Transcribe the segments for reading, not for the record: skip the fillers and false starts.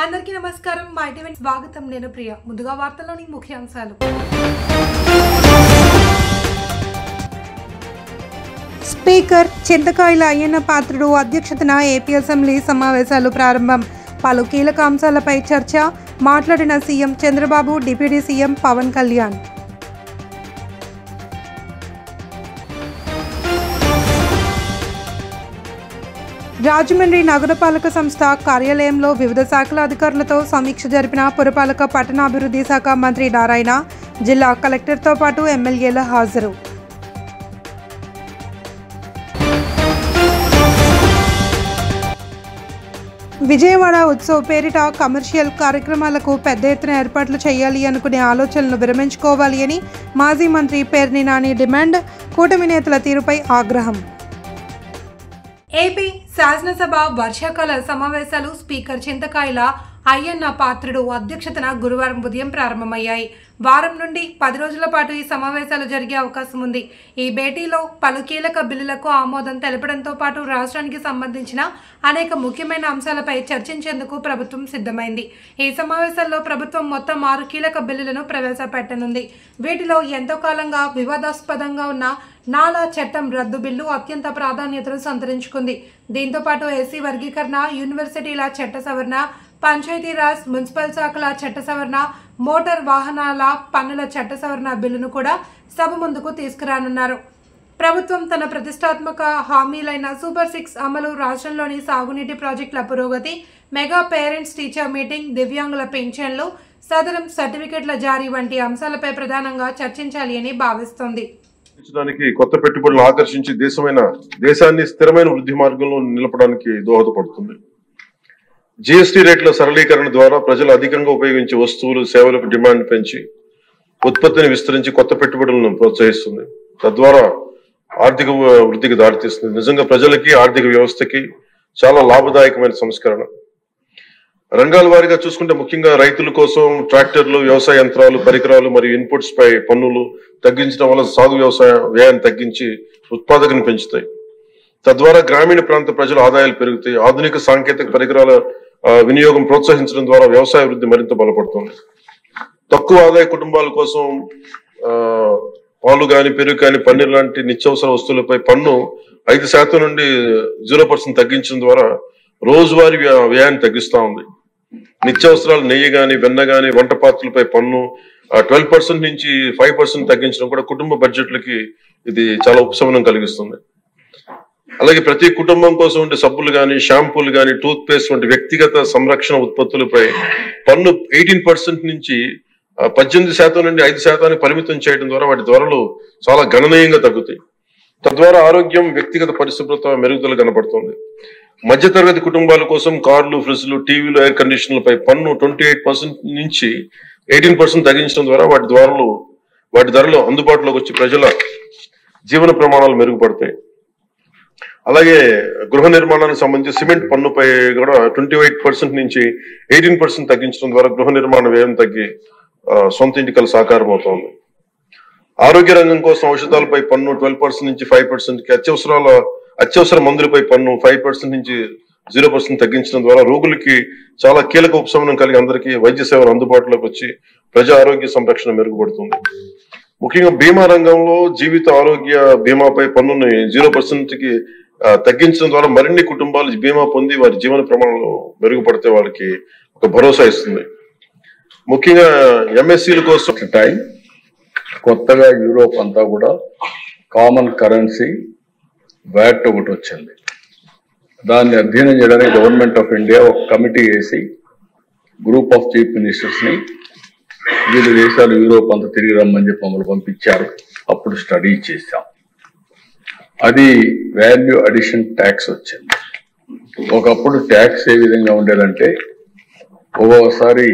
అందరికీ నమస్కారం. మా టీవీ స్వాగతం. నేను ప్రియ. ముందుగా వార్తల్లోని ముఖ్యాంశాలు. స్పీకర్ చింతకాయల అయ్యన్న పాత్రుడు అధ్యక్షతన ఏపీ అసెంబ్లీ సమావేశాలు ప్రారంభం. పలు కీలక అంశాలపై చర్చ. మాట్లాడిన CM Chandrababu, deputy CM Pawan Kalyan. Rajahmundry నగరపాలక సంస్థ కార్యాలయంలో వివిధ శాఖల అధికారులతో సమీక్ష జరిపిన పురపాలక పట్టణాభివృద్ధి శాఖ మంత్రి నారాయణ. జిల్లా కలెక్టర్తో పాటు ఎమ్మెల్యేల హాజరు. విజయవాడ ఉత్సవ్ పేరిట కమర్షియల్ కార్యక్రమాలకు పెద్ద ఎత్తున ఏర్పాట్లు చేయాలి అనుకునే ఆలోచనలు విరమించుకోవాలి అని మాజీ మంత్రి పేర్ని నాని డిమాండ్. కూటమి నేతల తీరుపై ఆగ్రహం. ఏపీ శాసనసభ వర్షాకాల సమావేశాలు స్పీకర్ చింతకాయల అయ్యన్న పాత్రుడు అధ్యక్షతన గురువారం ఉదయం ప్రారంభమయ్యాయి. వారం నుండి 10 రోజుల పాటు ఈ సమావేశాలు జరిగే అవకాశం ఉంది. ఈ భేటీలో పలు కీలక బిల్లులకు ఆమోదం తెలపడంతో పాటు రాష్ట్రానికి సంబంధించిన అనేక ముఖ్యమైన అంశాలపై చర్చించేందుకు ప్రభుత్వం సిద్ధమైంది. ఈ సమావేశాల్లో ప్రభుత్వం మొత్తం 6 కీలక బిల్లులను ప్రవేశపెట్టనుంది. వీటిలో ఎంతో కాలంగా వివాదాస్పదంగా ఉన్న నాలా చట్టం రద్దు బిల్లు అత్యంత ప్రాధాన్యతను సంతరించుకుంది. దీంతో పాటు ఎస్సీ వర్గీకరణ, యూనివర్సిటీల చట్ట సవరణ, పంచాయతీరాజ్, మున్సిపల్ శాఖల చట్ట సవరణ, మోటార్ వాహనాల పన్నుల చట్ట సవరణ బిల్లును కూడా సభ ముందుకు తీసుకురానున్నారు. ప్రభుత్వం తన ప్రతిష్టాత్మక హామీలైన సూపర్ 6 అమలు, రాష్ట్రంలోని సాగునీటి ప్రాజెక్టుల పురోగతి, మెగా పేరెంట్స్ టీచర్ మీటింగ్, దివ్యాంగుల పెన్షన్లు, సదరం సర్టిఫికెట్ల జారీ వంటి అంశాలపై ప్రధానంగా చర్చించాలి అని భావిస్తోంది. కొత్త పెట్టుబడులు ఆకర్షించి దేశాన్ని స్థిరమైన వృద్ధి మార్గంలో నిలపడానికి దోహదపడుతుంది. జీఎస్టీ రేట్ల సరళీకరణ ద్వారా ప్రజలు అధికంగా ఉపయోగించే వస్తువులు, సేవలకు డిమాండ్ పెంచి ఉత్పత్తిని విస్తరించి కొత్త పెట్టుబడులను ప్రోత్సహిస్తుంది. తద్వారా ఆర్థిక వృద్ధికి దారితీస్తుంది. నిజంగా ప్రజలకి, ఆర్థిక వ్యవస్థకి చాలా లాభదాయకమైన సంస్కరణ. రంగాల వారీగా చూసుకుంటే ముఖ్యంగా రైతుల కోసం ట్రాక్టర్లు, వ్యవసాయ యంత్రాలు, పరికరాలు మరియు ఇన్పుట్స్ పై పన్నులు తగ్గించడం వల్ల సాగు వ్యవసాయ వ్యయాన్ని తగ్గించి ఉత్పాదకను పెంచుతాయి. తద్వారా గ్రామీణ ప్రాంత ప్రజల ఆదాయాలు పెరుగుతాయి. ఆధునిక సాంకేతిక పరికరాల వినియోగం ప్రోత్సహించడం ద్వారా వ్యవసాయ వృద్ధి మరింత బలపడుతుంది. తక్కువ ఆదాయ కుటుంబాల కోసం పాలు గాని, పెరుగు కానీ, పన్నీర్ లాంటి నిత్యావసర వస్తువులపై పన్ను 5% నుండి 0% తగ్గించడం ద్వారా రోజువారీ వ్యయాన్ని తగ్గిస్తా ఉంది. నిత్యావసరాలు నెయ్యి గాని, వెన్న గాని, వంట పాత్రలపై పన్ను 12% నుంచి 5% తగ్గించడం కూడా కుటుంబ బడ్జెట్లకి ఇది చాలా ఉపశమనం కలిగిస్తుంది. అలాగే ప్రతి కుటుంబం కోసం ఉండే సబ్బులు గాని, షాంపూలు గాని, టూత్ పేస్ట్ వంటి వ్యక్తిగత సంరక్షణ ఉత్పత్తులపై పన్ను 18% నుంచి 18% నుండి 5% పరిమితం చేయడం ద్వారా వాటి ధరలు చాలా గణనీయంగా తగ్గుతాయి. తద్వారా ఆరోగ్యం, వ్యక్తిగత పరిశుభ్రత మెరుగుదల కనబడుతుంది. మధ్యతరగతి కుటుంబాల కోసం కార్లు, ఫ్రిడ్జ్లు, టీవీలు, ఎయిర్ కండిషన్లపై పన్ను 28% నుంచి 18% తగ్గించడం ద్వారా వాటి ధరలు అందుబాటులోకి వచ్చి ప్రజల జీవన ప్రమాణాలు మెరుగుపడతాయి. అలాగే గృహ నిర్మాణానికి సంబంధించి సిమెంట్ పన్నుపై కూడా 28% నుంచి 18% తగ్గించడం ద్వారా గృహ నిర్మాణ వ్యయం తగ్గి సొంత ఇంటి కల సాకారం అవుతోంది. ఆరోగ్య రంగం కోసం ఔషధాలపై పన్ను 12% నుంచి 5%కి, అత్యవసర మందులపై పన్ను 5% నుంచి 0% తగ్గించడం ద్వారా రోగులకి చాలా కీలక ఉపశమనం కలిగి అందరికీ వైద్య సేవలు అందుబాటులోకి వచ్చి ప్రజా ఆరోగ్య సంరక్షణ మెరుగుపడుతుంది. ముఖ్యంగా బీమా రంగంలో జీవిత ఆరోగ్య బీమాపై పన్నుని 0%కి తగ్గించడం ద్వారా మరిన్ని కుటుంబాలు బీమా పొంది వారి జీవన ప్రమాణాలు మెరుగుపడితే వాళ్ళకి ఒక భరోసా ఇస్తుంది. ముఖ్యంగా ఎంఎస్సీల కోసం కొత్తగా యూరోప్ అంతా కూడా కామన్ కరెన్సీ వ్యాట్ ఒకటి వచ్చింది. దాన్ని అధ్యయనం చేయడానికి గవర్నమెంట్ ఆఫ్ ఇండియా ఒక కమిటీ వేసి గ్రూప్ ఆఫ్ చీఫ్ మినిస్టర్స్ ని వివిధ దేశాలు యూరోప్ అంతా తిరిగి రమ్మని చెప్పి మమ్మల్ని పంపించారు. అప్పుడు స్టడీ చేశాం. అది వాల్యూ అడిషన్ ట్యాక్స్ వచ్చింది. ఒకప్పుడు ట్యాక్స్ ఏ విధంగా ఉండేదంటే ఒక్కొక్కసారి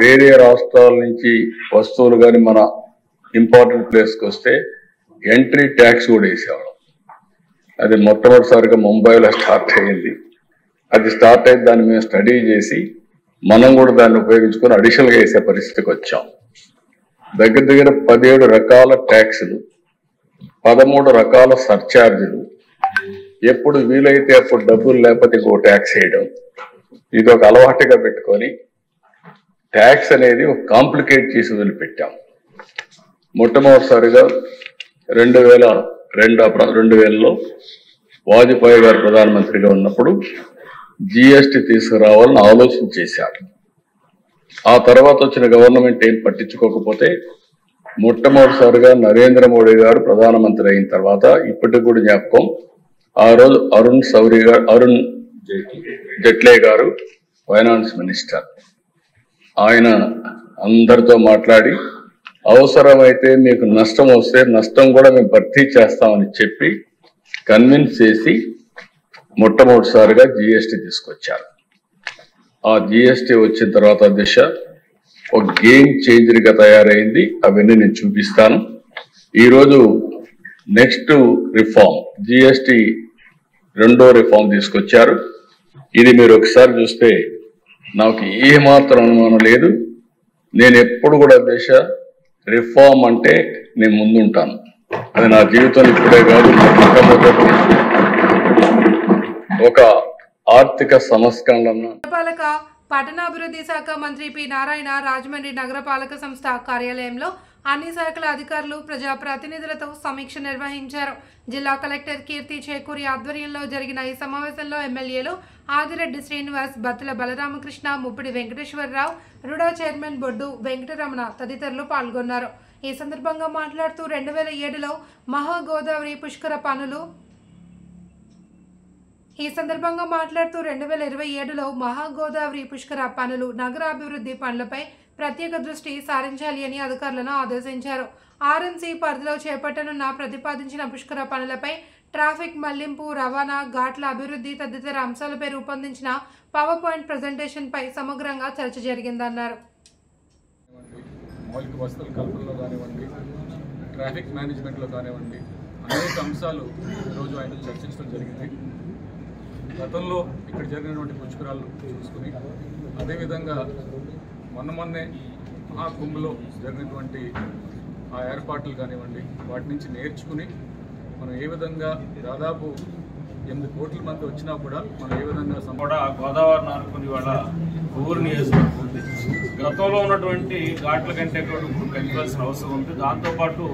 వేరే రాష్ట్రాల నుంచి వస్తువులు కానీ మన ఇంపార్టెంట్ ప్లేస్కి వస్తే ఎంట్రీ ట్యాక్స్ కూడా వేసేవాళ్ళం. అది మొట్టమొదటిసారిగా ముంబైలో స్టార్ట్ అయ్యింది. అది స్టార్ట్ అయ్యి దాన్ని మేము స్టడీ చేసి మనం కూడా దాన్ని ఉపయోగించుకొని అడిషనల్గా వేసే పరిస్థితికి వచ్చాం. దగ్గర 17 రకాల ట్యాక్సులు, 13 రకాల సర్ఛార్జీలు, ఎప్పుడు వీలైతే అప్పుడు డబ్బులు లేకపోతే ఇంకో ట్యాక్స్ వేయడం, ఇది ఒక అలవాటుగా పెట్టుకొని ట్యాక్స్ అనేది ఒక కాంప్లికేట్ చేసి వదిలిపెట్టాం. మొట్టమొదటిసారిగా 2000లో వాజ్పేయి గారు ప్రధానమంత్రిగా ఉన్నప్పుడు జిఎస్టి తీసుకురావాలని ఆలోచన చేశారు. ఆ తర్వాత వచ్చిన గవర్నమెంట్ ఏం పట్టించుకోకపోతే మొట్టమొదటిసారిగా నరేంద్ర మోడీ గారు ప్రధానమంత్రి అయిన తర్వాత ఇప్పటికి కూడా జ్ఞాపకం, ఆ రోజు అరుణ్ జైట్లీ గారు ఫైనాన్స్ మినిస్టర్, ఆయన అందరితో మాట్లాడి అవసరమైతే మీకు నష్టం వస్తే నష్టం కూడా మేము భర్తీ చేస్తామని చెప్పి కన్విన్స్ చేసి మొట్టమొదటిసారిగా జిఎస్టి తీసుకొచ్చారు. ఆ జిఎస్టి వచ్చిన తర్వాత దిశ ఒక గేమ్ చేంజర్ గా తయారైంది. అవన్నీ నేను చూపిస్తాను. ఈరోజు నెక్స్ట్ రిఫార్మ్ జిఎస్టి రెండో రిఫార్మ్ తీసుకొచ్చారు. ఇది మీరు ఒకసారి చూస్తే నాకు ఏమాత్రం అనుమానం లేదు. నేను ఎప్పుడు కూడా దిశ రిఫార్మ్ అంటే నేను ముందుంటాను. అది నా జీవితంలో ఇప్పుడే కాదు, ఒక ఆర్థిక సంస్కరణ. పట్టణాభివృద్ధి శాఖ మంత్రి పి నారాయణ రాజమండ్రి నగరపాలక సంస్థ కార్యాలయంలో అన్ని శాఖల అధికారులు ప్రజాప్రతినిధులతో సమీక్ష నిర్వహించారు. జిల్లా కలెక్టర్ కీర్తి చేకూరి ఆధ్వర్యంలో జరిగిన ఈ సమావేశంలో ఎమ్మెల్యేలు ఆదిరెడ్డి శ్రీనివాస్, బత్తుల బలరామకృష్ణ, ముప్పిడి వెంకటేశ్వరరావు, రుడా చైర్మన్ బొడ్డు వెంకటరమణ తదితరులు పాల్గొన్నారు. ఈ సందర్భంగా మాట్లాడుతూ 2007లో మహాగోదావరి పుష్కర పనులు 2027లో మహాగోదావరి పుష్కర పనులు నగరాభివృద్ధి పనులపై ప్రత్యేక దృష్టి సారించాలి అని అధికారులను ఆదేశించారు. ఆర్ఎంసీ పరిధిలో చేపట్టనున్న ప్రతిపాదించిన పుష్కర పనులపై ట్రాఫిక్ మళ్లింపు, రవాణా, ఘాట్ల అభివృద్ధి తదితర అంశాలపై రూపొందించిన పవర్ పాయింట్ ప్రెజెంటేషన్ పై సమగ్రంగా చర్చ జరిగిందన్నారు. మౌలిక వసతుల కల్పనలో కానివ్వండి, ట్రాఫిక్ మేనేజ్మెంట్లో కానివ్వండి, అనేక అంశాలు ఈరోజు ఆయన చర్చించడం జరిగింది. గతంలో ఇక్కడ జరిగినటువంటి పుష్కరాలు చూసుకుని, అదేవిధంగా మొన్నే మహాకుంభలో జరిగినటువంటి ఆ ఏర్పాట్లు కానివ్వండి, వాటి నుంచి నేర్చుకుని మనం ఏ విధంగా దాదాపు 8 కోట్ల మంది వచ్చినా కూడా మనం ఏ విధంగా కూడా గోదావరిని ఆనుకుని వాళ్ళ ఊరు నియోజకవర్గం ఉంది. గతంలో ఉన్నటువంటి ఘాట్ల కంటే కూడా ఇప్పుడు పెంచాల్సిన అవసరం ఉంది. దాంతోపాటు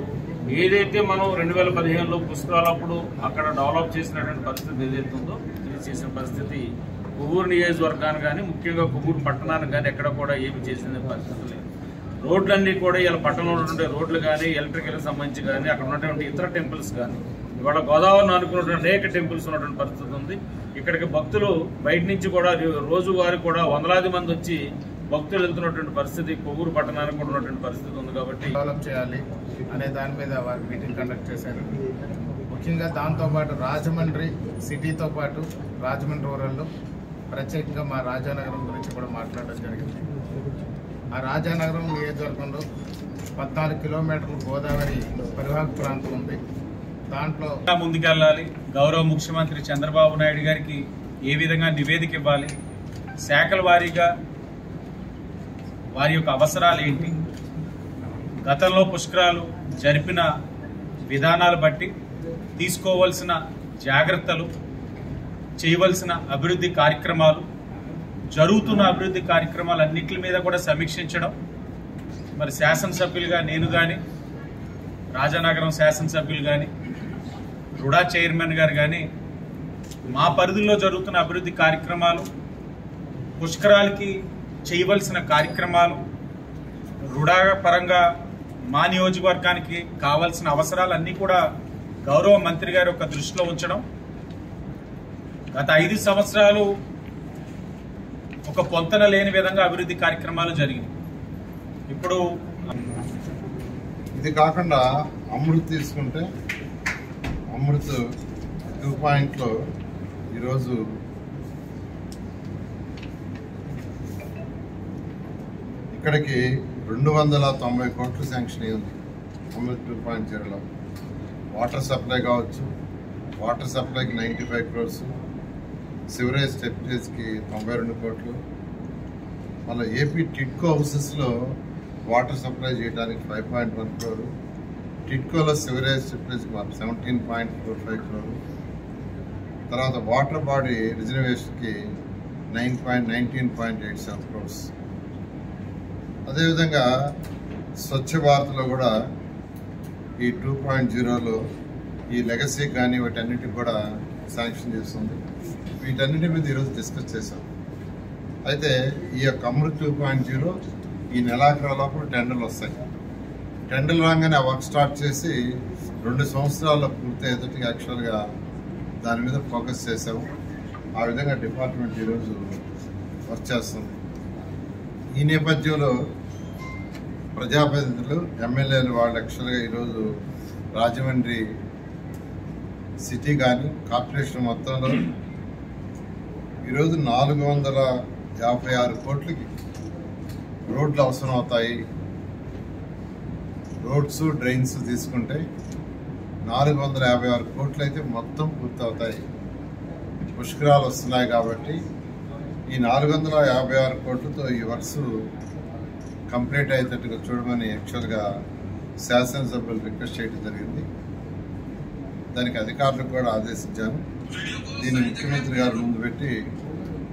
ఏదైతే మనం 2015లో పుష్కరాలప్పుడు అక్కడ డెవలప్ చేసినటువంటి పరిస్థితి ఏదైతే ఉందో, చేసిన పరిస్థితి కొవ్వూరు నియోజకవర్గాన్ని కానీ ముఖ్యంగా కొవ్వూరు పట్టణానికి కానీ ఎక్కడ కూడా ఏమి చేసిన పరిస్థితి లేదు. రోడ్లన్నీ కూడా ఇలా పట్టణంలో ఉన్నటువంటి రోడ్లు కానీ, ఎలక్ట్రికల్కి సంబంధించి కానీ, అక్కడ ఉన్నటువంటి ఇతర టెంపుల్స్ కానీ, ఇవాళ గోదావరిని అనుకున్నటువంటి అనేక టెంపుల్స్ ఉన్నటువంటి పరిస్థితి ఉంది. ఇక్కడికి భక్తులు బయట నుంచి కూడా రోజువారీ కూడా వందలాది మంది వచ్చి భక్తులు వెళ్తున్నటువంటి పరిస్థితి కొవ్వూరు పట్టణానికి కూడా ఉన్నటువంటి పరిస్థితి ఉంది. కాబట్టి డెవలప్ చేయాలి అనే దాని మీద వారు మీటింగ్ కండక్ట్ చేశారు. ముఖ్యంగా దాంతోపాటు రాజమండ్రి సిటీతో పాటు రాజమండ్రి రూరల్లో ప్రత్యేకంగా మా రాజానగరం గురించి కూడా మాట్లాడడం జరిగింది. ఆ రాజానగరం నియోజకవర్గంలో 14 కిలోమీటర్లు గోదావరి పరివాహక ప్రాంతం ఉంది. దాంట్లో ముందుకెళ్ళాలి. గౌరవ ముఖ్యమంత్రి చంద్రబాబు నాయుడు గారికి ఏ విధంగా నివేదిక ఇవ్వాలి, శాఖల వారీగా వారి యొక్క అవసరాలు ఏంటి, గతంలో పుష్కరాలు జరిపిన విధానాలు బట్టి తీసుకోవాల్సిన జాగ్రత్తలు, చేయవలసిన అభివృద్ధి కార్యక్రమాలు, జరుగుతున్న అభివృద్ధి కార్యక్రమాలన్నింటి మీద కూడా సమీక్షించడం. మరి శాసనసభ్యులుగా నేను కానీ, రాజానగరం శాసనసభ్యులు కానీ, రుడా చైర్మన్ గారు కానీ మా పరిధిలో జరుగుతున్న అభివృద్ధి కార్యక్రమాలు, పుష్కరాలకి చేయవలసిన కార్యక్రమాలు, రుడా పరంగా మా నియోజకవర్గానికి కావాల్సిన అవసరాలన్నీ కూడా గౌరవ మంత్రి గారి యొక్క దృష్టిలో ఉంచడం. గత 5 సంవత్సరాలు ఒక పొంతన లేని విధంగా అభివృద్ధి కార్యక్రమాలు జరిగినాయి. ఇప్పుడు ఇది కాకుండా అమృత్ తీసుకుంటే అమృత్ 2.0 ఈరోజు ఇక్కడికి 290 కోట్లు శాంక్షన్ అయ్యింది. అమృత్ 2.0లో వాటర్ సప్లై కావచ్చు, వాటర్ సప్లైకి 95 crores, సివరేజ్ స్టెప్టేజ్కి 92 కోట్లు, మళ్ళీ ఏపీ టిడ్కో హౌసెస్లో వాటర్ సప్లై చేయడానికి 5.1 crore, టిడ్కోలో సివరేజ్ స్టెప్టేజ్కి 17.45 crore, తర్వాత వాటర్ బాడీ రిజర్వేషన్కి 19.87 crores. అదేవిధంగా స్వచ్ఛ భారత్లో కూడా ఈ 2.0లో ఈ లెగసీ కానీ వాటన్నిటికి కూడా శాంక్షన్ చేస్తుంది. వీటన్నిటి మీద ఈరోజు డిస్కస్ చేశాం. అయితే ఈ యొక్క అమృత్ 2.0 ఈ నెలాఖరు లోపల టెండర్లు వస్తాయి. టెండర్లు రాగానే ఆ వర్క్ స్టార్ట్ చేసి 2 సంవత్సరాల్లో పూర్తి అయ్యేటట్టుగా యాక్చువల్గా దాని మీద ఫోకస్ చేసాము. ఆ విధంగా డిపార్ట్మెంట్ ఈరోజు వర్క్ చేస్తుంది. ఈ నేపథ్యంలో ప్రజాప్రతినిధులు ఎమ్మెల్యేలు వాళ్ళు యాక్చువల్గా ఈరోజు రాజమండ్రి సిటీ కానీ కార్పొరేషన్ మొత్తంలో ఈరోజు 456 కోట్లకి రోడ్లు అవసరం అవుతాయి. రోడ్స్ డ్రైన్స్ తీసుకుంటే 456 కోట్లు అయితే మొత్తం పూర్తవుతాయి. పుష్కరాలు వస్తున్నాయి కాబట్టి ఈ 456 కోట్లతో ఈ వర్క్స్ కంప్లీట్ అయ్యేటట్టుగా చూడమని యాక్చువల్గా శాసనసభ్యులు రిక్వెస్ట్ చేయడం జరిగింది. దానికి అధికారులకు కూడా ఆదేశించాను. దీన్ని ముఖ్యమంత్రి గారు ముందు పెట్టి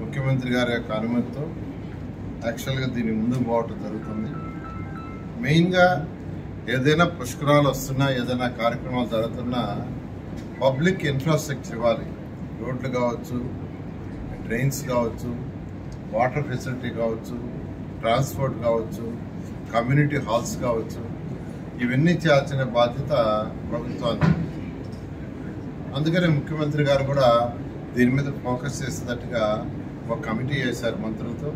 ముఖ్యమంత్రి గారి యొక్క అనుమతితో యాక్చువల్గా దీన్ని ముందుకు పోవటం జరుగుతుంది. మెయిన్గా ఏదైనా పుష్కరాలు వస్తున్నా ఏదైనా కార్యక్రమాలు జరుగుతున్నా పబ్లిక్ ఇన్ఫ్రాస్ట్రక్చర్ ఇవ్వాలి. రోడ్లు కావచ్చు, డ్రైన్స్ కావచ్చు, వాటర్ ఫెసిలిటీ కావచ్చు, ట్రాన్స్పోర్ట్ కావచ్చు, కమ్యూనిటీ హాల్స్ కావచ్చు, ఇవన్నీ చేయాల్సిన బాధ్యత ప్రభుత్వానికి. అందుకనే ముఖ్యమంత్రి గారు కూడా దీని మీద ఫోకస్ చేసేటట్టుగా ఒక కమిటీ వేశారు మంత్రులతో.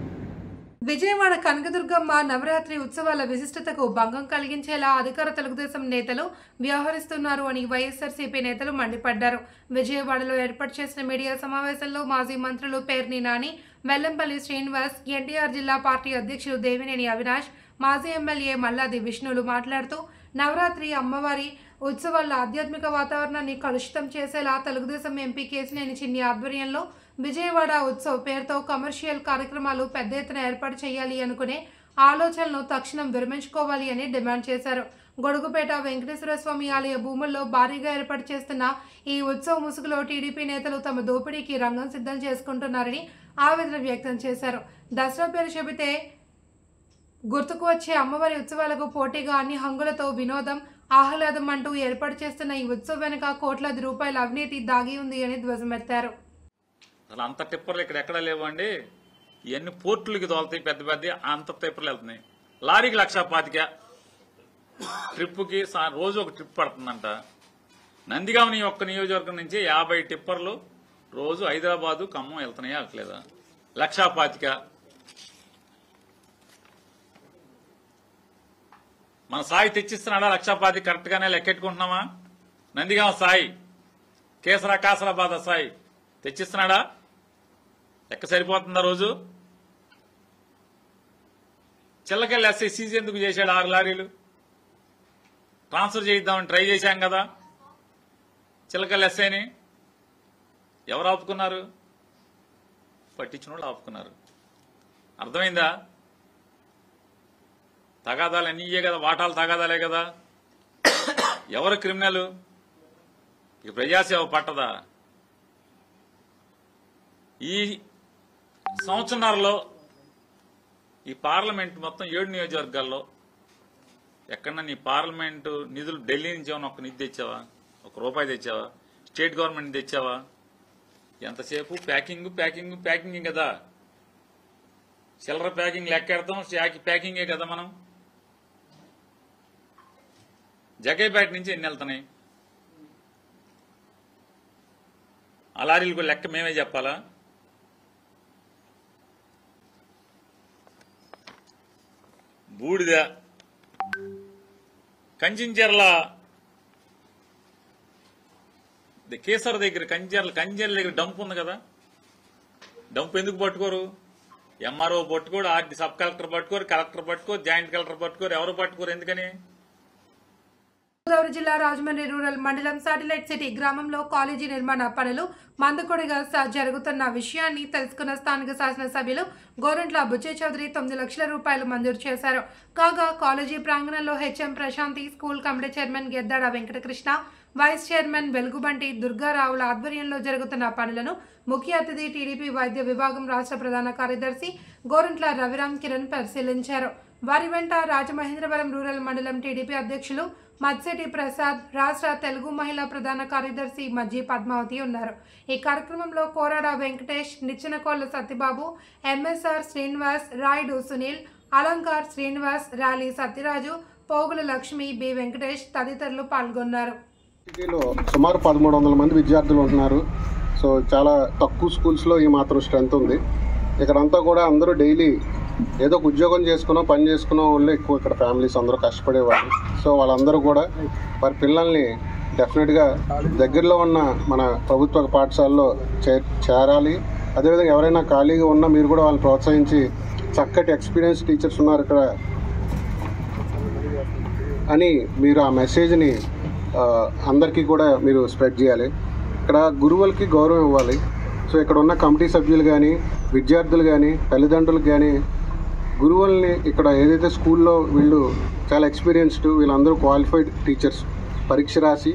విజయవాడ కనకదుర్గమ్మ నవరాత్రి ఉత్సవాల విశిష్టతకు భంగం కలిగించేలా అధికార తెలుగుదేశం నేతలు వ్యవహరిస్తున్నారు అని వైఎస్ఆర్సీపీ నేతలు మండిపడ్డారు. విజయవాడలో ఏర్పాటు చేసిన మీడియా సమావేశంలో మాజీ మంత్రులు పేర్ని నాని, వెల్లంపల్లి శ్రీనివాస్, ఎన్టీఆర్ జిల్లా పార్టీ అధ్యక్షులు దేవినేని అవినాష్, మాజీ ఎమ్మెల్యే మల్లాది విష్ణులు మాట్లాడుతూ నవరాత్రి అమ్మవారి ఉత్సవాల ఆధ్యాత్మిక వాతావరణాన్ని కలుషితం చేసేలా తెలుగుదేశం ఎంపీ కేశినేని చిన్ని ఆధ్వర్యంలో విజయవాడ ఉత్సవ్ పేరుతో కమర్షియల్ కార్యక్రమాలు పెద్ద ఎత్తున ఏర్పాటు చేయాలి అనుకునే ఆలోచనను తక్షణం విరమించుకోవాలి అని డిమాండ్ చేశారు. గొడుగుపేట వెంకటేశ్వర స్వామి ఆలయ భూముల్లో భారీగా ఏర్పాటు చేస్తున్న ఈ ఉత్సవ ముసుగులో టీడీపీ నేతలు తమ దోపిడీకి రంగం సిద్ధం చేసుకుంటున్నారని ఆవేదన వ్యక్తం చేశారు. దసరా పేరు చెబితే గుర్తుకు వచ్చే అమ్మవారి ఉత్సవాలకు పోటీగా అన్ని హంగులతో వినోదం, ఆహ్లాదం అంటూ ఏర్పాటు చేస్తున్న ఈ ఉత్సవం వెనుక కోట్లాది రూపాయల అవినీతి దాగి ఉంది అని ధ్వజమెత్తారు. అసలు అంత టిప్పర్లు ఇక్కడ ఎక్కడా లేవండి. ఇవన్నీ పోర్టులకి తోలుతాయి, పెద్ద పెద్ద అంత టిప్పర్లు వెళ్తున్నాయి. లారీకి 1,25,000 ట్రిప్పుకి రోజు ఒక ట్రిప్ పడుతుందంట. నందిగామని ఒక్క నియోజకవర్గం నుంచి 50 టిప్పర్లు రోజు హైదరాబాదు ఖమ్మం వెళ్తున్నాయా అట్లేదా? 1,25,000. మన సాయి తెచ్చిస్తున్నాడా? 1,25,000 కరెక్ట్ గానే లెక్కెట్టుకుంటున్నామా? నందిగామ సాయి, కేసరా కాసరాబాద్ సాయి తెచ్చిస్తున్నాడా? లెక్క సరిపోతుందా? రోజు చిల్లకెళ్ళి ఎస్ఐ సీజీ ఎందుకు చేశాడు? 6 లారీలు ట్రాన్స్ఫర్ చేయిద్దామని ట్రై చేశాం కదా చిల్లకెళ్ళి ఎస్ఐని. ఎవరు ఆపుకున్నారు? పట్టించిన వాళ్ళు ఆపుకున్నారు. అర్థమైందా? తగాదాలు అన్నీ ఇయ్యే కదా, వాటాలు తగాదాలే కదా. ఎవరు క్రిమినల్? ఇక ప్రజాసేవ పట్టదా? ఈ సంవత్సరంలో ఈ పార్లమెంట్ మొత్తం 7 నియోజకవర్గాల్లో ఎక్కడన్నా నీ పార్లమెంటు నిధులు ఢిల్లీ నుంచి ఏమన్నా ఒక నిధి తెచ్చావా? ₹1 తెచ్చావా? స్టేట్ గవర్నమెంట్ తెచ్చావా? ఎంతసేపు ప్యాకింగ్ ప్యాకింగ్ ప్యాకింగ్ కదా. చిల్లర ప్యాకింగ్ లెక్కెడతాం, ప్యాకింగే కదా. మనం జగైపేట నుంచి ఎన్ని వెళ్తున్నాయి? ఆ లారీలకు లెక్క మేమే చెప్పాలా? బూడిద కంచించెర్ల కేసర్ దగ్గర కంచెర్ల దగ్గర డంప్ ఉంది కదా. డంప్ ఎందుకు పట్టుకోరు? ఎంఆర్ఓ పట్టుకోరు, ఆర్డీ సబ్ కలెక్టర్ పట్టుకోరు, కలెక్టర్ పట్టుకోరు, జాయింట్ కలెక్టర్ పట్టుకోరు. ఎవరు పట్టుకోరు? ఎందుకని? గోదావరి జిల్లా రాజమండ్రి రూరల్ మండలం శాటిలైట్ సిటీ గ్రామంలో కాలేజీ నిర్మాణ పనులు మందకొడిగా జరుగుతున్న విషయాన్ని తెలుసుకున్న స్థానిక శాసనసభ్యులు గోరంట్ల బుచ్చయ్య చౌదరి 9 లక్షల రూపాయలు మంజూరు చేశారు. కాగా కాలేజీ ప్రాంగణంలో HM Prashanti, school committee chairman Geddada Venkatakrishna, vice chairman Velugubanti దుర్గారావుల ఆధ్వర్యంలో జరుగుతున్న పనులను ముఖ్య అతిథి టీడీపీ వైద్య విభాగం రాష్ట్ర ప్రధాన కార్యదర్శి గోరంట్ల రవిరామ్ కిరణ్ పరిశీలించారు. వారి వెంట రాజమహేంద్రవరం రూరల్ మండలం టీడీపీ అధ్యక్షులు మత్సెటి ప్రసాద్, రాష్ట్ర తెలుగు మహిళా ప్రధాన కార్యదర్శి మజ్జి పద్మావతి ఉన్నారు. ఈ కార్యక్రమంలో కోరాడ వెంకటేష్, నిచ్చెనకోళ్ల సత్యబాబు, ఎంఎస్ఆర్ శ్రీనివాస్, రాయుడు సునీల్, అలంకార్ శ్రీనివాస్, రాలి సత్యరాజు, పోగుల లక్ష్మి, బి వెంకటేష్ తదితరులు పాల్గొన్నారు. సిటీలో సుమారు 1300 మంది విద్యార్థులు ఉంటున్నారు. సో చాలా తక్కువ స్కూల్స్లో ఈ మాత్రం స్ట్రెంత్ ఉంది. ఇక్కడంతా కూడా అందరూ డైలీ ఏదో ఒక ఉద్యోగం చేసుకునో పని చేసుకునే వాళ్ళు ఎక్కువ ఇక్కడ ఫ్యామిలీస్ అందరూ కష్టపడేవాళ్ళు. సో వాళ్ళందరూ కూడా వారి పిల్లల్ని డెఫినెట్గా దగ్గరలో ఉన్న మన ప్రభుత్వ పాఠశాలలో చేరాలి. అదేవిధంగా ఎవరైనా ఖాళీగా ఉన్నా మీరు కూడా వాళ్ళని ప్రోత్సహించి చక్కటి ఎక్స్పీరియన్స్ టీచర్స్ ఉన్నారు ఇక్కడ అని మీరు ఆ మెసేజ్ని అందరికీ కూడా మీరు స్ప్రెడ్ చేయాలి. ఇక్కడ గురువులకి గౌరవం ఇవ్వాలి. సో ఇక్కడ ఉన్న కమిటీ సభ్యులు కానీ, విద్యార్థులు కానీ, తల్లిదండ్రులకు కానీ గురువుల్ని ఇక్కడ ఏదైతే స్కూల్లో వీళ్ళు చాలా ఎక్స్పీరియన్స్డ్, వీళ్ళందరూ క్వాలిఫైడ్ టీచర్స్, పరీక్ష రాసి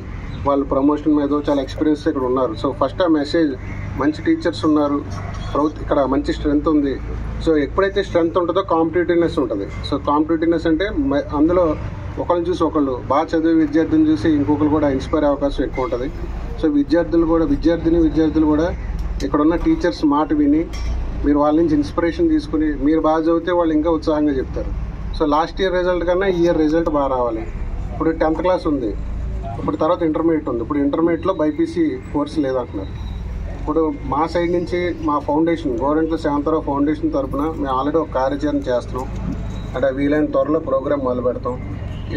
వాళ్ళు ప్రమోషన్ మీద చాలా ఎక్స్పీరియన్స్ ఇక్కడ ఉన్నారు. సో ఫస్ట్ ఆ మెసేజ్, మంచి టీచర్స్ ఉన్నారు, ఇక్కడ మంచి స్ట్రెంత్ ఉంది. సో ఎప్పుడైతే స్ట్రెంత్ ఉంటుందో కాంపిటేటివ్నెస్ ఉంటుంది. సో కాంపిటేటివ్నెస్ అంటే అందులో ఒకరిని చూసి ఒకళ్ళు బాగా చదివే విద్యార్థిని చూసి ఇంకొకరు కూడా ఇన్స్పైర్ అయ్యే అవకాశం ఎక్కువ ఉంటుంది. సో విద్యార్థులు కూడా ఇక్కడ ఉన్న టీచర్స్ మాట విని మీరు వాళ్ళ నుంచి ఇన్స్పిరేషన్ తీసుకుని మీరు బాగా చదివితే వాళ్ళు ఇంకా ఉత్సాహంగా చెప్తారు. సో లాస్ట్ ఇయర్ రిజల్ట్ కన్నా ఈ ఇయర్ రిజల్ట్ బాగా రావాలి. ఇప్పుడు 10th క్లాస్ ఉంది, ఇప్పుడు తర్వాత ఇంటర్మీడియట్ ఉంది. ఇప్పుడు ఇంటర్మీడియట్లో బైపీసీ కోర్సు లేదంటున్నారు. ఇప్పుడు మా సైడ్ నుంచి మా ఫౌండేషన్ గవర్నమెంట్ శాంతరావు ఫౌండేషన్ తరఫున మేము ఆల్రెడీ ఒక కార్యాచరణ చేస్తున్నాం. అంటే వీలైన త్వరలో ప్రోగ్రామ్ మొదలు పెడతాం.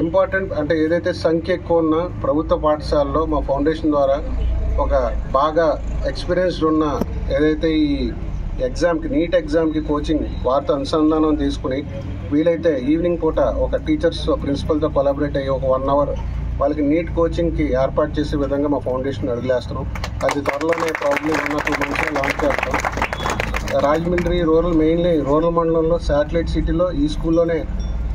ఇంపార్టెంట్ అంటే ఏదైతే సంఖ్య ఎక్కువ ఉన్న ప్రభుత్వ పాఠశాలలో మా ఫౌండేషన్ ద్వారా ఒక బాగా ఎక్స్పీరియన్స్డ్ ఉన్న ఏదైతే ఈ నీట్ ఎగ్జామ్కి కోచింగ్ వారితో అనుసంధానం తీసుకుని వీలైతే ఈవినింగ్ పూట ఒక టీచర్స్ ప్రిన్సిపల్తో కొలాబరేట్ అయ్యి ఒక 1 hour వాళ్ళకి నీట్ కోచింగ్కి ఏర్పాటు చేసే విధంగా మా ఫౌండేషన్ అడుగులేస్తున్నాం. అది త్వరలోనే ప్రాబ్లీ 1 or 2 months లాంచ్ చేస్తాం. రాజమండ్రి మెయిన్లీ రూరల్ మండలంలో శాటిలైట్ సిటీలో ఈ స్కూల్లోనే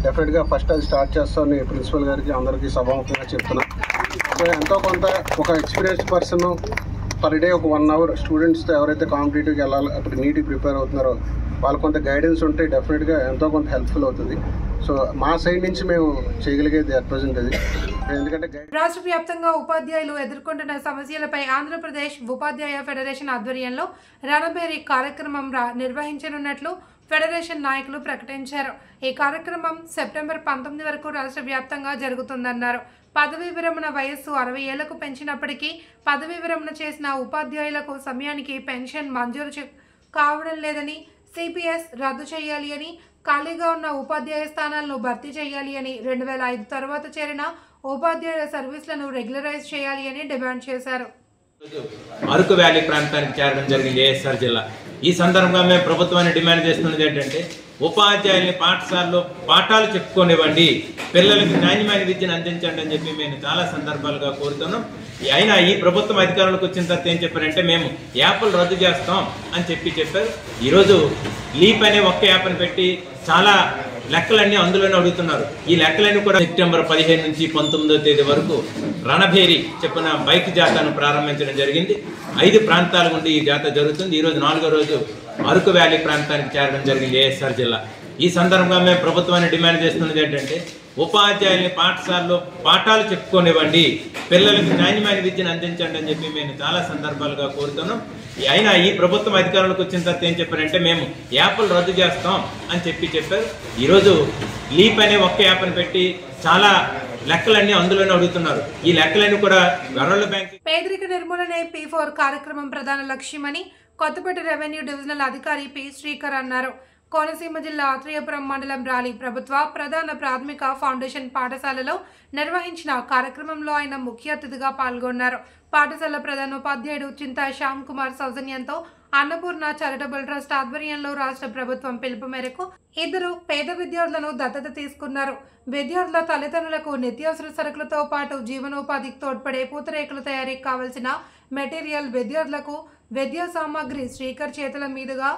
డెఫినెట్గా ఫస్ట్ అది స్టార్ట్ చేస్తామని ప్రిన్సిపల్ గారికి అందరికీ సభాముఖంగా చెప్తున్నాం. సో ఎంతో కొంత ఒక ఎక్స్పీరియన్స్డ్ పర్సన్ పర్ డే ఒక 1 hour స్టూడెంట్స్తో ఎవరైతే కాంపిటేటివ్కి వెళ్ళాలి అప్పుడు నీట్కి ప్రిపేర్ అవుతున్నారో వాళ్ళకు కొంత గైడెన్స్ ఉంటే డెఫినెట్గా ఎంతో కొంత హెల్ప్ఫుల్ అవుతుంది. సో మా సైడ్ నుంచి మేము చేయగలిగేది అట్ ప్రజెంట్ అది. ఎందుకంటే రాష్ట్ర వ్యాప్తంగా ఉపాధ్యాయులు ఎదుర్కొంటున్న సమస్యలపై ఆంధ్రప్రదేశ్ ఉపాధ్యాయ ఫెడరేషన్ ఆధ్వర్యంలో రణబేరీ కార్యక్రమం నిర్వహించనున్నట్లు ఫెడరేషన్ నాయకులు ప్రకటించారు. ఈ కార్యక్రమం సెప్టెంబర్ 19 వరకు రాష్ట్ర వ్యాప్తంగా జరుగుతుందన్నారు. పదవీ విరమణ వయస్సు 60 ఏళ్లకు పెంచినప్పటికీ పదవీ విరమణ చేసిన ఉపాధ్యాయులకు సమయానికి పెన్షన్ మంజూరు కావడం లేదని, సిపిఎస్ రద్దు చేయాలి అని, ఖాళీగా ఉన్న ఉపాధ్యాయ స్థానాలను భర్తీ చేయాలి అని, 2005 తర్వాత చేరిన ఉపాధ్యాయుల సర్వీసులను రెగ్యులరైజ్ చేయాలి అని డిమాండ్ చేశారు. అరకు వ్యాలీ ప్రాంతానికి చేరడం జరిగింది ఏఎస్ఆర్ జిల్లా. ఈ సందర్భంగా మేము ప్రభుత్వాన్ని డిమాండ్ చేస్తున్నది ఏంటంటే ఉపాధ్యాయుల్ని పాఠశాలలో పాఠాలు చెప్పుకోనివ్వండి, పిల్లలకి నాణ్యమైన విద్యను అందించండి అని చెప్పి మేము చాలా సందర్భాలుగా కోరుతున్నాం. అయినా ఈ ప్రభుత్వం అధికారంలోకి వచ్చిన తర్వాత ఏం చెప్పారంటే మేము యాప్లు రద్దు చేస్తాం అని చెప్పారు. ఈరోజు లీప్ అనే ఒక్క యాప్ని పెట్టి చాలా లెక్కలన్నీ అందులోనే అడుగుతున్నారు. ఈ లెక్కలన్నీ కూడా సెప్టెంబర్ 15 నుంచి 19వ తేదీ వరకు రణభేరి చెప్పిన బైక్ జాతను ప్రారంభించడం జరిగింది. 5 ప్రాంతాల నుండి ఈ జాత జరుగుతుంది. ఈరోజు 4వ రోజు అరకు వ్యాలీ ప్రాంతానికి చేరడం జరిగింది ఏఎస్ఆర్ జిల్లా. ఈ సందర్భంగా మేము ప్రభుత్వాన్ని డిమాండ్ చేస్తున్నది ఏంటంటే ఉపాధ్యాయుల్ని పాఠశాలలో పాఠాలు చెప్పుకోనివ్వండి, పిల్లలకి నాణ్యమైన విద్యను అందించండి అని చెప్పి మేము చాలా సందర్భాలుగా కోరుతున్నాం. అయినా ఈ ప్రభుత్వం అధికారంలోకి వచ్చిన తర్వాత ఏం చెప్పారంటే మేము యాప్లు రద్దు చేస్తాం అని చెప్పారు. ఈరోజు లీప్ అనే ఒక్క యాప్ని పెట్టి చాలా లెక్కలన్నీ అందులోనే అడుగుతున్నారు. ఈ లెక్కలన్నీ కూడా వరల్డ్ బ్యాంక్ పేదరిక నిర్మూలనే P4 కార్యక్రమం ప్రధాన లక్ష్యమని కొత్తపేట రెవెన్యూ డివిజనల్ అధికారి పి శ్రీకర్ అన్నారు. కోనసీమ జిల్లా ఆత్రేయపురం మండలం రాలి ప్రభుత్వ ప్రధాన ప్రాథమిక ఫౌండేషన్ పాఠశాలలో నిర్వహించిన కార్యక్రమంలో ఆయన ముఖ్య అతిథిగా పాల్గొన్నారు. పాఠశాల ప్రధానోపాధ్యాయుడు చింతా శ్యామ్ కుమార్ సౌజన్యంతో అన్నపూర్ణ చారిటబుల్ ట్రస్ట్ ఆధ్వర్యంలో రాష్ట్ర ప్రభుత్వం పిలుపు మేరకు 2 పేద విద్యార్థులను దత్తత తీసుకున్నారు. విద్యార్థుల తల్లిదండ్రులకు నిత్యావసర సరుకులతో పాటు జీవనోపాధికి తోడ్పడే పూతరేకుల తయారీకి కావలసిన మెటీరియల్ విద్యార్థులకు విద్యా సామాగ్రి శ్రీకర్ చేతుల మీదుగా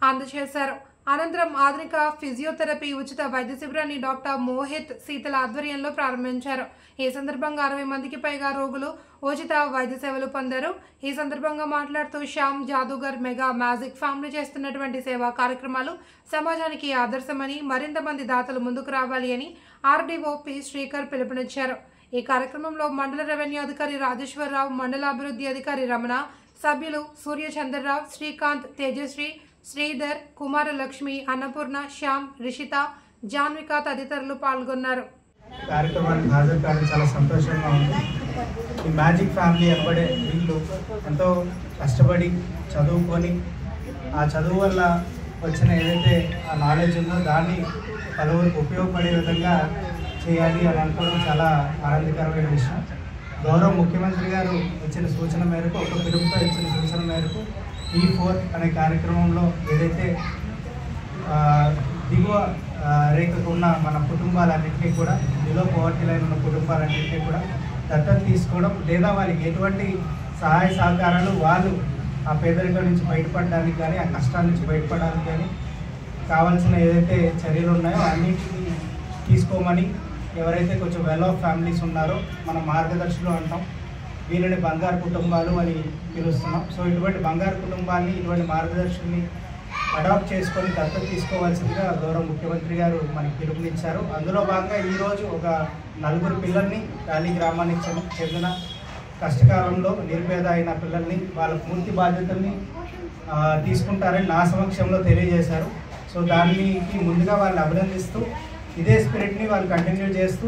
అందజేశారు. అనంతరం ఆధునిక ఫిజియోథెరపీ ఉచిత వైద్య శిబిరాన్ని డాక్టర్ మోహిత్ శీతల ఆధ్వర్యంలో ప్రారంభించారు. ఈ సందర్భంగా 60 మందికి పైగా రోగులు ఉచిత వైద్య సేవలు పొందారు. ఈ సందర్భంగా మాట్లాడుతూ శ్యామ్ జాదూగర్ మెగా మ్యాజిక్ ఫ్యామిలీ చేస్తున్నటువంటి సేవా కార్యక్రమాలు సమాజానికి ఆదర్శమని, మరింత మంది దాతలు ముందుకు రావాలి అని ఆర్డీఓ పి శ్రీకర్ పిలుపునిచ్చారు. ఈ కార్యక్రమంలో మండల రెవెన్యూ అధికారి రాజేశ్వరరావు, మండల అభివృద్ధి అధికారి రమణ, సభ్యులు సూర్యచంద్రరావు, శ్రీకాంత్, తేజశ్రీ, శ్రీధర్, కుమారలక్ష్మి, అన్నపూర్ణ, శ్యామ్, రిషిత, జాన్విక తదితరులు పాల్గొన్నారు. కార్యక్రమానికి హాజరు కావడం చాలా సంతోషంగా ఉంది. ఈ మ్యాజిక్ ఫ్యామిలీ అనబడే వీళ్ళు ఎంతో కష్టపడి చదువుకొని ఆ చదువు వల్ల వచ్చిన ఏదైతే ఆ నాలెడ్జ్ ఉందో దాన్ని పలువురికి ఉపయోగపడే విధంగా చేయాలి అని అనుకోవడం చాలా ఆనందకరమైన విషయం. గౌరవ ముఖ్యమంత్రి గారు ఇచ్చిన సూచన మేరకు, ఒక పిలుపుతో ఇచ్చిన సూచన మేరకు E4 అనే కార్యక్రమంలో ఏదైతే దిగువ రేఖకు ఉన్న మన కుటుంబాలన్నింటినీ కూడా, బిలో పవర్టీ లైన్ ఉన్న కుటుంబాలన్నింటినీ కూడా దత్తత తీసుకోవడం, లేదా వాళ్ళకి ఎటువంటి సహాయ సహకారాలు వాళ్ళు ఆ పేదరికం నుంచి బయటపడడానికి కానీ, ఆ కష్టాల నుంచి బయటపడడానికి కానీ కావాల్సిన ఏదైతే చర్యలు ఉన్నాయో అన్నింటినీ తీసుకోమని, ఎవరైతే కొంచెం వెల్ ఆఫ్ ఫ్యామిలీస్ ఉన్నారో మన మార్గదర్శులు అంటాం, వీళ్ళని బంగారు కుటుంబాలు అని పిలుస్తున్నాం. సో ఇటువంటి బంగారు కుటుంబాన్ని, ఇటువంటి మార్గదర్శుల్ని అడాప్ట్ చేసుకొని దత్తత తీసుకోవాల్సిందిగా గౌరవ ముఖ్యమంత్రి గారు మనకి పిలుపునిచ్చారు. అందులో భాగంగా ఈరోజు ఒక 4 పిల్లల్ని ర్యాలీ గ్రామానికి చెందిన కష్టకాలంలో నిరుపేద అయిన పిల్లల్ని వాళ్ళ పూర్తి బాధ్యతల్ని తీసుకుంటారని నా సమక్షంలో తెలియజేశారు. సో దానికి ముందుగా వాళ్ళని అభినందిస్తూ ఇదే స్పిరిట్ని వాళ్ళు కంటిన్యూ చేస్తూ